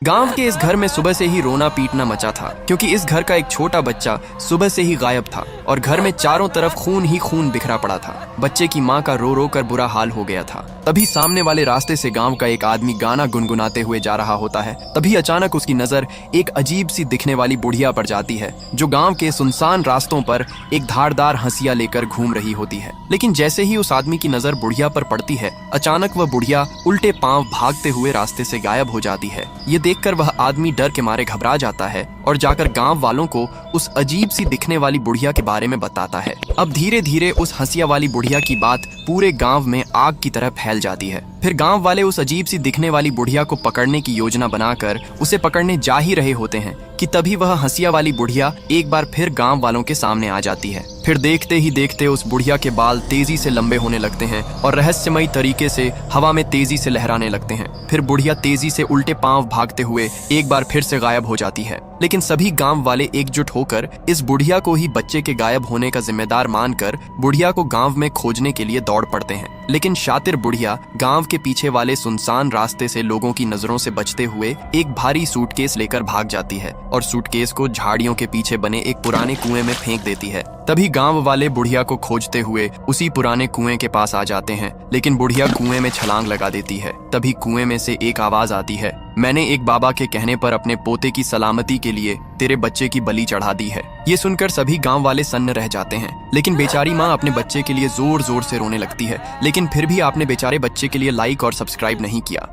गांव के इस घर में सुबह से ही रोना पीटना मचा था, क्योंकि इस घर का एक छोटा बच्चा सुबह से ही गायब था और घर में चारों तरफ खून ही खून बिखरा पड़ा था। बच्चे की माँ का रो रो कर बुरा हाल हो गया था। तभी सामने वाले रास्ते से गांव का एक आदमी गाना गुनगुनाते हुए जा रहा होता है। तभी अचानक उसकी नजर एक अजीब सी दिखने वाली बुढ़िया पर जाती है, जो गांव के सुनसान रास्तों पर एक धारदार हंसिया लेकर घूम रही होती है। लेकिन जैसे ही उस आदमी की नजर बुढ़िया पर पड़ती है, अचानक वह बुढ़िया उल्टे पांव भागते हुए रास्ते से गायब हो जाती है। ये देखकर वह आदमी डर के मारे घबरा जाता है और जाकर गांव वालों को उस अजीब सी दिखने वाली बुढ़िया के बारे में बताता है। अब धीरे धीरे उस हंसिया वाली बुढ़िया की बात पूरे गांव में आग की तरह फैल जाती है। फिर गांव वाले उस अजीब सी दिखने वाली बुढ़िया को पकड़ने की योजना बनाकर उसे पकड़ने जा ही रहे होते हैं कि तभी वह हंसिया वाली बुढ़िया एक बार फिर गांव वालों के सामने आ जाती है। फिर देखते ही देखते उस बुढ़िया के बाल तेजी से लंबे होने लगते हैं और रहस्यमयी तरीके से हवा में तेजी से लहराने लगते हैं। फिर बुढ़िया तेजी से उल्टे पांव भागते हुए एक बार फिर से गायब हो जाती है। लेकिन सभी गांव वाले एकजुट होकर इस बुढ़िया को ही बच्चे के गायब होने का जिम्मेदार मानकर बुढ़िया को गांव में खोजने के लिए दौड़ पड़ते हैं। लेकिन शातिर बुढ़िया गांव के पीछे वाले सुनसान रास्ते से लोगों की नजरों से बचते हुए एक भारी सूटकेस लेकर भाग जाती है और सूटकेस को झाड़ियों के पीछे बने एक पुराने कुएं में फेंक देती है। तभी गांव वाले बुढ़िया को खोजते हुए उसी पुराने कुएं के पास आ जाते हैं, लेकिन बुढ़िया कुएं में छलांग लगा देती है। तभी कुएं में से एक आवाज आती है, मैंने एक बाबा के कहने पर अपने पोते की सलामती के लिए तेरे बच्चे की बलि चढ़ा दी है। ये सुनकर सभी गांव वाले सन्न रह जाते हैं। लेकिन बेचारी माँ अपने बच्चे के लिए जोर जोर से रोने लगती है, लेकिन फिर भी आपने बेचारे बच्चे के लिए लाइक और सब्सक्राइब नहीं किया।